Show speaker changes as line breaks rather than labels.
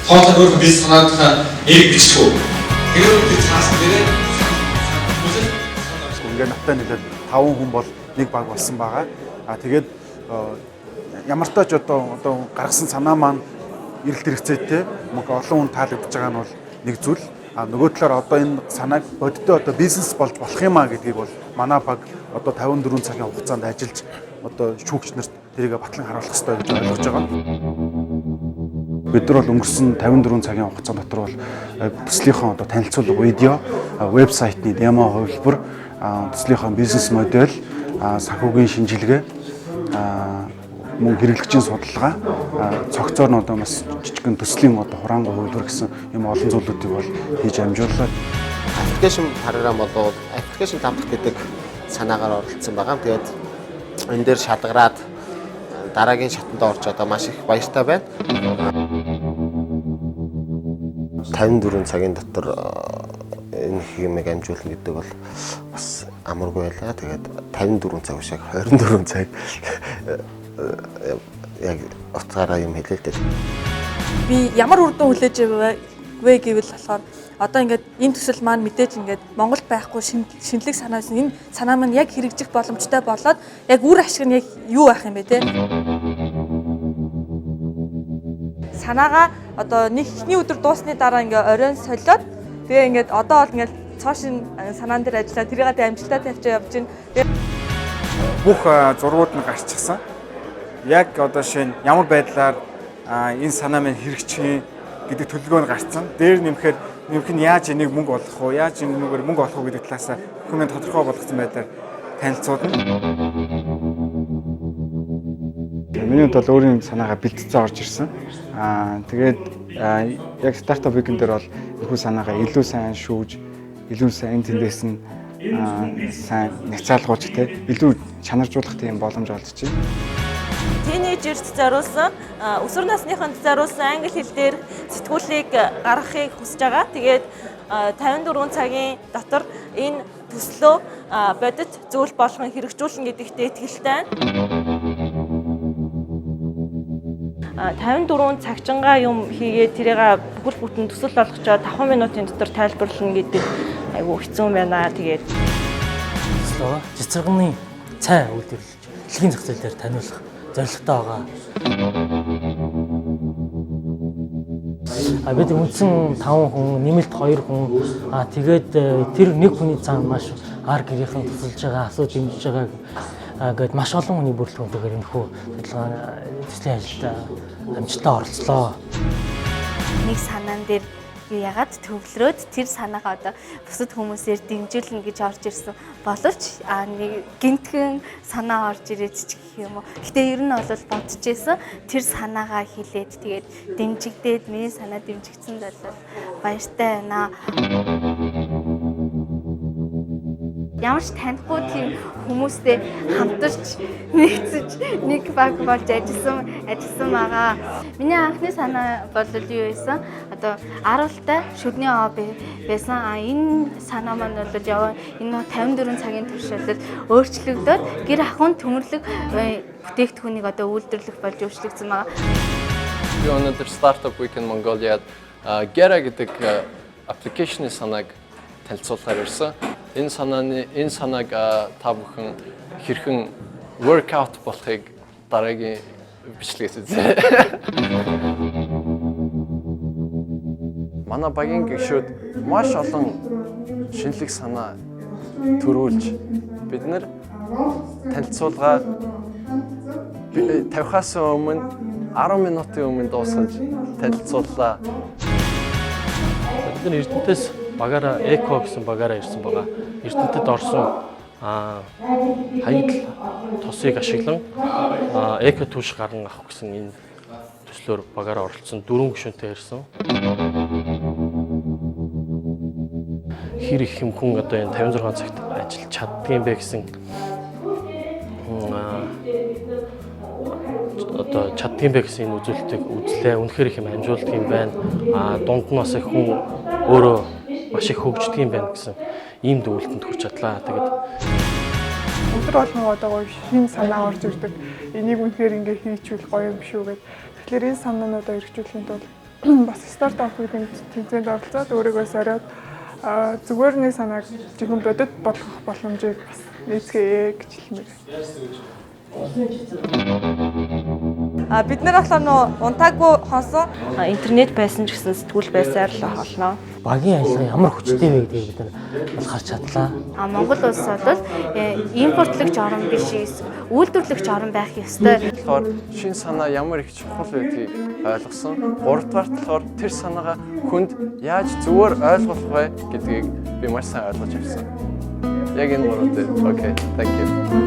Хоолой өөр бизнес санаатаа нэг бичихгүй. Тэгээд тэр цаасан дээрээ
ингээд натаа нэлээд 5 хүн бол нэг баг болсон байгаа. Тэгээд ямар ч тач одоо гаргасан санаа маань эрэлт хэрэгцээтэй мөн олон хүн таалагдж байгаа нь бол нэг зүйл. Нөгөө талаар одоо энэ санааг бодиттой одоо бизнес болж болох юм а гэдгийг бол манай баг одоо 54 цагийн хугацаанд ажиллаж одоо шүүгч нарт тэрийг батлан харуулах хэрэгтэй гэж ойлгож байгаа. Бид нар бол өнгөрсөн 54 цагийн хугацаа дотор бол төслийнхөө одоо танилцуулга видео, вебсайтны демо хувилбар, төслийнхөө бизнес модель, санхүүгийн шинжилгээ, мөн хэрэглэгчийн судалгаа, цогцоор нь одоо бас жижигхэн төслийн одоо хураангуй хувилбар гэсэн юм олон зүйлүүдийг бол хийж амжууллаа.
Аппликейшн програм болоод аппликейшн дамжих гэдэг санаагаар оролцсон байгаа. Тэгээд энэ дээр шалгараад дараагийн шатанд орж одоо маш их баяртай байна. 54 цагийн дотор энэ хэмээг амжуулна гэдэг бол бас амаргүй байлаа. Тэгээд 54 цаг шиг 24 цаг яг утгаараа юм хэлээ л дээ.
Би ямар үр дүн хүлээж вэ гэвэл болохоор одоо ингээд энэ төсөл маань мэдээж ингээд Монголд байхгүй шинэлэг санаа байсан. Энэ санаа маань яг хэрэгжих боломжтой болоод яг үр ашиг нь яг юу байх юм бэ те? Санаагаа одоо нэг ихний өдөр дуусны дараа ингээд оройн солиод тэгээ ингээд одоо бол ингээд цоошин санаан дээр ажиллаад тэрийгээ амжилтаа тавьчаа явж байна.
Бүх зургууд нь гарчихсан. Яг одоо шинэ ямар байдлаар энэ санаа маань хэрэгжих гэдэг төлөвлөгөө нь гарцсан. Дээр нэмэх нь яаж энийг мөнгө олох вэ? Яаж энэгээр мөнгө олох вэ гэдэг талаас хүмүүс тодорхой болгосон байдлаар танилцуулна. Миний хувьд бол өөрийн санаагаа бэлтцэн орж ирсэн. Тэгээд яг стартап weekend дээр бол энэхүү санаагаа илүү сайн шүүж, илүү сайн тэндээс нь сайн нягцаалгуулж те илүү чанаржуулах тийм боломж олдчих.
Тинейжерт зориулсан, өсвөр насныханд зориулсан англи хэл дээр сэтгүүлийг гаргахыг хүсэж байгаа. Тэгээд 54 цагийн дотор энэ төслөө бодит зөвлөл болгон хэрэгжүүлнэ гэдэгтээ итгэлтэй байна. 54 цагчингаа юм хийгээд тэрийг бүхэл бүтэн төсөл болгочоод 5 минутын дотор тайлбарлана гэдэг айгүй хэцүү байна. Тэгээд
төслөө цэцэргний цай үйлдвэрлэж дэлхийн зах зээлээр таниулах зорилготой байгаа. Бид үндсэн 5 хүн, нэмэлт 2 хүн. Тэгээд тэр нэг хүний цаана маш ар гэрийнхэн тусалж байгаа, асуу дэмжиж байгаа гэд маш олон хүний бүрэлдэхүүнтэйгээр энэ хүү төслийн ажилд амжилттай оролцлоо.
Нэг санаан дээр ягаад төвлөрөөд тэр санаагаа одоо бусад хүмүүсээр дэмжүүлнэ гэж орж ирсэн боловч нэг гинтхэн санаа орж ирээд ч гэх юм уу. Гэтэ ер нь бол бодож исэн тэр санаагаа хилээд тэгээд дэмжигдээд миний санаа дэмжигдсэнд бол баяртай байна. Ямар ч танихгүй тийм хүмүүстэй хамтарч нэгцэж нэг баг болж ажилласан байгаа. Миний анхны санаа бол юу байсан? Одоо аруултай шүдний ОО байсан. Энэ санаа маань бол энэ 54 цагийн туршилтад өөрчлөгдөд гэр ахуйн төмөрлөг бүтээгдэхүүнийг одоо үйлдвэрлэх болж өөрчлөгдсөн байгаа.
Би өнөөдөр Startup Weekend Mongolia Gera гэдэг аппликейшны санааг танилцуулахаар ирсэн. Энэ санааг та бүхэн хэрхэн workout болохыг дараагийн бичлэгээс үзье. Манай багийн гишүүд маш олон шинэлэг санаа төрүүлж бид нар танилцуулгаа тавихаас өмнө 10 минутын өмнө дуусгаж танилцууллаа. Бид нар Эрдэнэтээс багаараа эко гэсэн багаараа ирсэн байгаа. Эрдэнэтэд орсон хаягдл тосыг ашиглан эко түлш гарган авах гэсэн энэ төслөөр багаараа оролцсон 4 гишүүнтэй ирсэн. Хэр их юм хүн одоо энэ 56 цагт ажиллаж чаддгийм бэ гэсэн одоо чаддгийм бэ гэсэн энэ үзүүлэлтийг үзлээ. Үнэхээр их юм амжуулдаг юм байна. Дунд нь бас их хүн өөрөө маш их хөгждөг юм байна гэсэн ийм дүгнэлтэнд хүрч чадлаа. Тэгээд
өдөр болгон одоо шинэ санаа орж ирдэг. Энийг үнэхээр ингээ хийчихвэл гоё юм шүү гэдэг. Тэгэхээр энэ санаануудаа хэрэгжүүлэхэд бол бас стартапуудын тэмцээнд оролцоод өөрийгөө сориод зүгээр нэг санааг жихэн бодит болгох боломжийг бас нээцгээе гэж хэлмээр.
Бид нар болохоор нөө унтаагүй хонсон интернет байсан ч гэсэн сэтгүүл байсаар л холноо.
Багийн ажиллагаа ямар хүчтэй вэ гэдгийг бид нар бас харж чадлаа.
Монгол улс бол импортлогч орн биш, үйлдвэрлэгч орн байх ёстой.
Тэгэхээр шин санаа ямар их чухал байдгийг ойлгосон. Гуравдугаарт болохоор тэр санаагаа хүнд яаж зүгээр ойлгох вэ гэдгийг би маш сайн ойлгож авсан. Яг энэ гурав дээр. Окей, thank you.